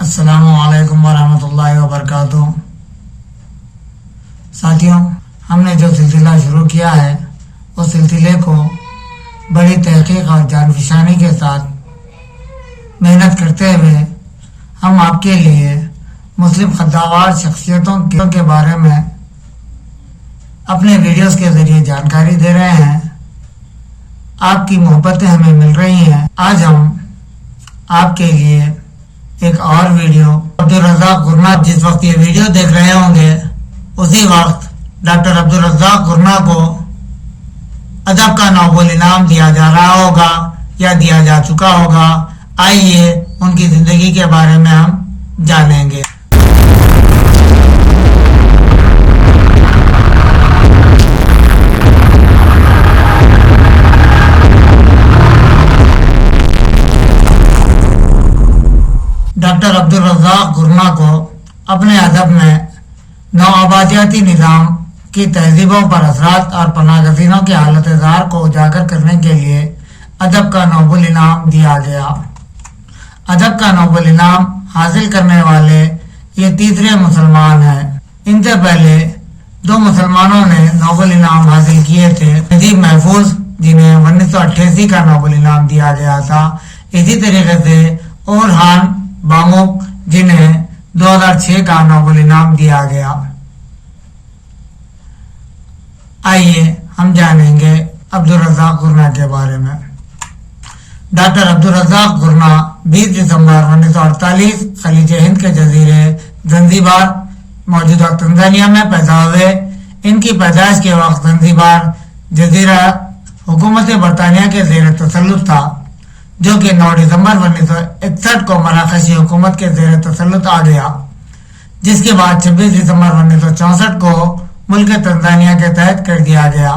अस्सलाम वालेकुम वरहमतुल्लाहि वबरकातुह। साथियों, हमने जो सिलसिला शुरू किया है उस सिलसिले को बड़ी तहकीक और जानफशानी के साथ मेहनत करते हुए हम आपके लिए मुस्लिम खद्दावार शख्सियतों के बारे में अपने वीडियोस के जरिए जानकारी दे रहे हैं। आपकी मोहब्बतें हमें मिल रही हैं। आज हम आपके लिए एक और वीडियो अब्दुल रज़्ज़ाक़ गुरना, जिस वक्त ये वीडियो देख रहे होंगे उसी वक्त डॉक्टर अब्दुल रज़्ज़ाक़ गुरना को अदब का नोबेल इनाम दिया जा रहा होगा या दिया जा चुका होगा। आइए उनकी जिंदगी के बारे में हम जानेंगे। डॉक्टर अब्दुल रज़्ज़ाक़ गुरना को अपने अदब में नौआबादियाती निज़ाम की तहजीबों पर असरात और पनाहगज़ीनों की हालत ज़ार को उजागर करने के लिए अदब का नोबेल इनाम दिया गया। अदब का नोबेल इनाम हासिल करने वाले ये तीसरे मुसलमान हैं। इनसे पहले दो मुसलमानों ने नोबेल इनाम हासिल किए थे। नजीब महफूज, जिन्हें 1988 का नोबेल इनाम दिया गया था। इसी तरीके से ओरहान बामुक, जिन्हें 2006 का नोबेल इनाम दिया गया। आइए हम जानेंगे अब्दुल रज़्ज़ाक़ गुरना के बारे में। डॉक्टर अब्दुल रज़्ज़ाक़ गुरना 20 दिसंबर 1948 खलीज हिंद के जजीरे जंजीबार मौजूदा तंजानिया में पैदा हुए। इनकी पैदाइश के वक्त जंजीबार जजीरा हुकूमत बरतानिया के ज़ेर तसल्लुत था, जो कि 9 दिसंबर 1961 को मराकशी हुकूमत के ज़ेर तसल्लुत आ गया, जिसके बाद 26 दिसंबर 1964 को मुल्क तंजानिया के तहत कर दिया गया।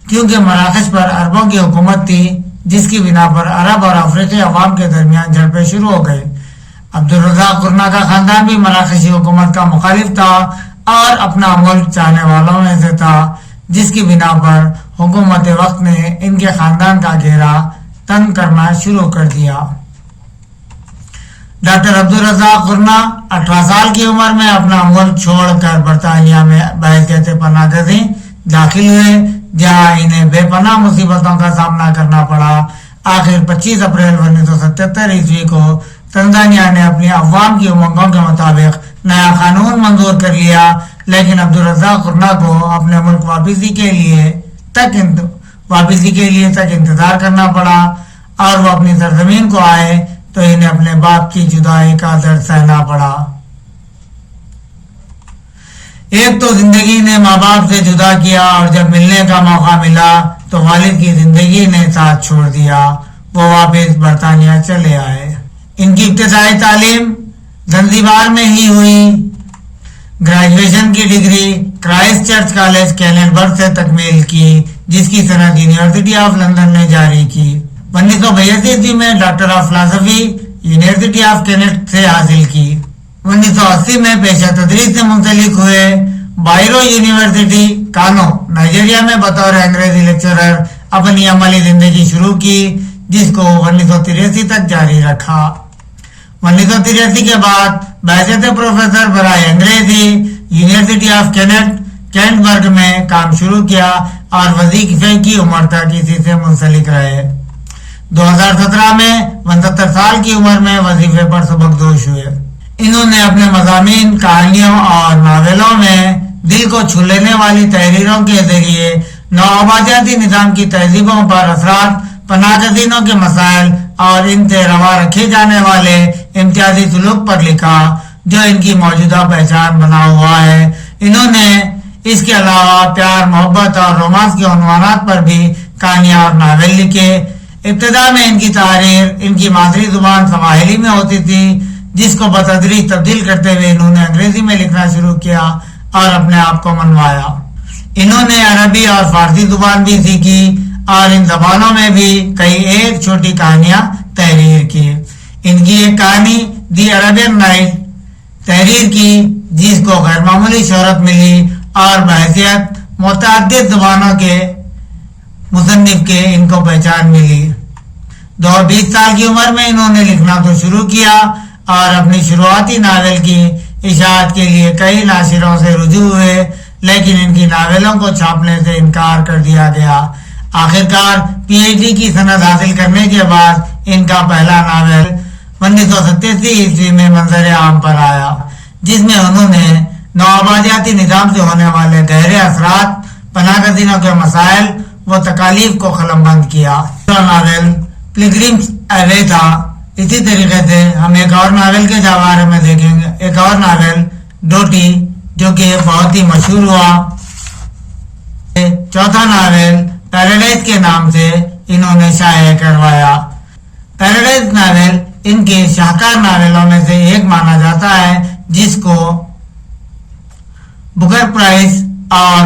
क्योंकि मराकश पर अरबों की हुकूमत थी, जिसकी बिना पर अरब और अफ्रीकी अवाम के दरमियान झड़पें शुरू हो गई। अब्दुल रज़्ज़ाक़ गुरना का खानदान भी मराकशी हुकूमत का मुखालिफ था और अपना मुल्क चाहने वालों में से था, जिसकी बिना पर हुकूमत वक्त ने इनके खानदान का घेरा तंग करना शुरू कर दिया। डॉक्टर अब्दुल रज़्ज़ाक़ गुरना 18 साल की उम्र में अपना मुल्क छोड़कर बरतानिया में बहैसियत पनाहगज़ी दाखिल हुए, जहां इन्हें बेपनाह मुसीबतों का सामना करना पड़ा। आखिर 25 अप्रैल 1977 ईस्वी को तंजानिया ने अपनी अवाम की उमंगों के मुताबिक नया कानून मंजूर कर लिया, लेकिन अब्दुल रज़्ज़ाक़ गुरना को अपने मुल्क वापसी के लिए तक इंतजार करना पड़ा और वो अपनी सरजमीन को आए तो इन्हें अपने बाप की जुदाई का दर्द सहना पड़ा। एक तो जिंदगी ने माँ बाप से जुदा किया और जब मिलने का मौका मिला तो वालिद की जिंदगी ने साथ छोड़ दिया। वो वापस बरतानिया चले आए। इनकी इब्तिदाई तालीम जंजीबार में ही हुई। ग्रेजुएशन की डिग्री क्राइस्ट चर्च कॉलेज कैलेंडबर्ग से तकमील की, जिसकी सनद यूनिवर्सिटी ऑफ लंदन ने जारी की। 1982 ईस्वी में doctor of philosophy university of Kent से हासिल की। 1980 में पेशा तदरीस से मुंसलिक हुए। बायरो यूनिवर्सिटी कानो नाइजीरिया में बतौर अंग्रेजी लेक्चरर अपनी अमली जिंदगी शुरू की, जिसको 1983 तक जारी रखा। 1983 के बाद बहैसियत प्रोफेसर बराए अंग्रेजी यूनिवर्सिटी ऑफ कैंटबर्ग में काम शुरू किया और वजीफे की उम्र तक इसी से मुंसलिक रहे। 2017 में 69 साल की उम्र में वजीफे पर सबकदोश हुए। इन्होंने अपने मज़ामीन, कहानियों और नावलों में दिल को छू लेने वाली तहरीरों के जरिए नौआबादियाती निज़ाम की तहजीबों पर असरात, पनाहगज़ीनों के मसाइल और इनसे रवा रखे जाने वाले इम्तियाजी सुलूक पर लिखा, जो इनकी मौजूदा पहचान बना हुआ है। इन्होंने इसके अलावा प्यार, मोहब्बत और रोमांस के उन्वानात पर भी कहानियां और नावल लिखे। इब्तिदा में इनकी तहरीर इनकी मादरी जुबान स्वाहिली में होती थी, जिसको बतदरीज तब्दील करते हुए इन्होंने अंग्रेजी में लिखना शुरू किया और अपने आप को मनवाया। इन्होंने अरबी और फारसी जुबान भी सीखी और इन जबानों में भी कई एक छोटी कहानियां तहरीर की। इनकी एक कहानी दी अरेबियन नाइट तहरीर की, जिसको गैर मामूली शोहरत मिली और बहैसियत मुतअद्दिद जुबानों के मुसन्निफ के इनको पहचान मिली। 20 साल की उम्र में इन्होंने लिखना तो शुरू किया اور اپنی شروعاتی ناول کی اشاعت کے لیے کئی ناشروں سے رجوع ہوئے، لیکن ان کی ناولوں کو چھاپنے سے انکار کر دیا گیا۔ آخرکار پی ایچ ڈی کی سند حاصل کرنے کے بعد ان کا پہلا ناول 1987 میں منظر عام پر آیا، جس میں انہوں نے نوآبادیاتی نظام سے ہونے والے گہرے اثرات، پناہ گزینوں کے مسائل و تکالیف کو قلم بند کیا۔ ناول پلگرمز اوے تھا۔ اسی طریقے سے ہم ایک اور ناول کے بارے میں دیکھیں گے، ایک اور ناول ڈوٹی، جو کہ بہت ہی مشہور ہوا۔ چوتھا ناول پیراڈائز کے نام سے انہوں نے شائع کروایا۔ پیراڈائز ناول ان کے شاہکار ناولوں میں سے ایک مانا جاتا ہے، جس کو بکر پرائز اور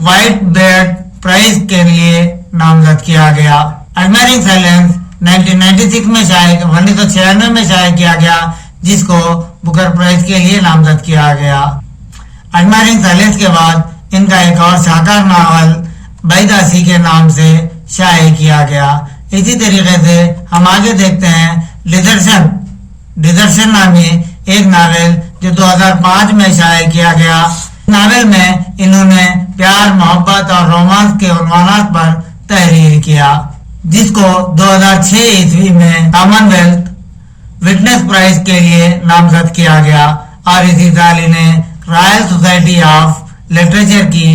وائٹ بیرڈ پرائز کے لیے نامزد کیا گیا۔ ایڈمائرنگ سائلنس 1996 میں 1996 میں شائع کیا گیا، جس کو بکر پرائز کے لیے نامزد کیا گیا۔ ایڈمائرنگ سائلنس کے بعد ان کا ایک اور شاہکار ناول بیداسی کے نام سے شائع کیا گیا۔ اسی طریقے سے ہم آگے دیکھتے ہیں ڈیزرشن نامی ایک ناول جو 2005 میں شائع کیا گیا۔ ناول میں انہوں نے پیار، محبت اور رومانس کے عنوانات پر تحریر کیا، جس کو 2006 میں کامن ویلتھ وٹنس پرائز کے لیے نامزد کیا گیا، اور اسی سال انہیں رائل سوسائٹی آف لٹریچر کی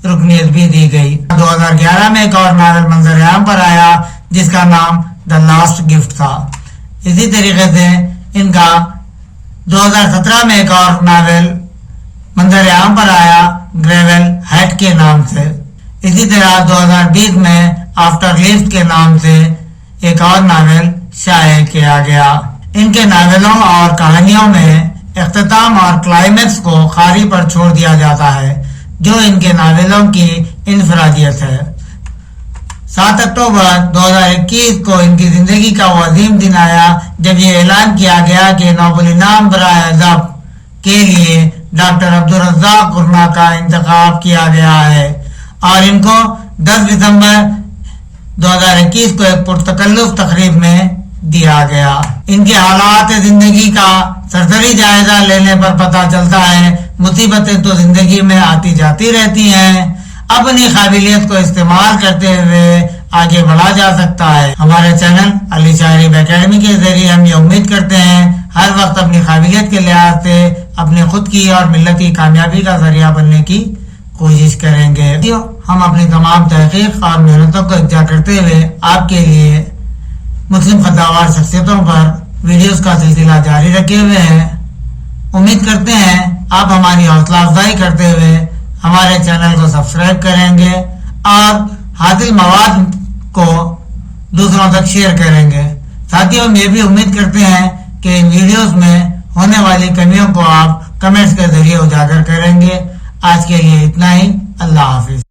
رکنیت بھی دی گئی۔ 2011 میں ایک اور ناول منظر عام پر آیا، جس کا نام دا لاسٹ گفٹ تھا۔ اسی طریقے سے ان کا 2017 میں ایک اور ناول منظر عام پر آیا، گریول ہیٹ کے نام سے۔ اسی طرح 2020 میں آفٹر لیفٹ کے نام سے ایک اور ناول شائع کیا گیا۔ ان کے ناولوں اور کہانیوں میں اختتام اور کلائمیکس کو خاری پر چھوڑ دیا جاتا ہے، جو ان کے ناولوں کی انفرادیت ہے۔ 7 اکتوبر 2021 کو ان کی زندگی کا وہ عظیم دن آیا جب یہ اعلان کیا گیا کہ نوبل انعام برائے ادب کے لیے ڈاکٹر عبدالرزاق گرنا کا انتخاب کیا گیا ہے، اور ان کو 10 دسمبر 2021 کو ایک پرتکلف تقریب میں دیا گیا۔ ان کے حالات زندگی کا سرسری جائزہ لینے پر پتہ چلتا ہے مصیبتیں تو زندگی میں آتی جاتی رہتی ہیں، اپنی قابلیت کو استعمال کرتے ہوئے آگے بڑھا جا سکتا ہے۔ ہمارے چینل علی شاہ اکیڈمی کے ذریعے ہم یہ امید کرتے ہیں ہر وقت اپنی قابلیت کے لحاظ سے اپنے خود کی اور ملت کی کامیابی کا ذریعہ بننے کی کوشش کریں گے۔ ہم اپنی تمام تحقیق اور محنتوں کو یکجا کرتے ہوئے آپ کے لیے مسلم خطاوار شخصیتوں پر ویڈیوز کا سلسلہ جاری رکھے ہوئے ہیں۔ امید کرتے ہیں آپ ہماری حوصلہ افزائی کرتے ہوئے ہمارے چینل کو سبسکرائب کریں گے اور حاصل مواد کو دوسروں تک شیئر کریں گے۔ ساتھیوں، ہم یہ بھی امید کرتے ہیں کہ ان ویڈیوز میں ہونے والی کمیوں کو آپ کمنٹس کے ذریعے اجاگر کریں گے۔ آج کے لیے اتنا ہی۔ اللہ حافظ۔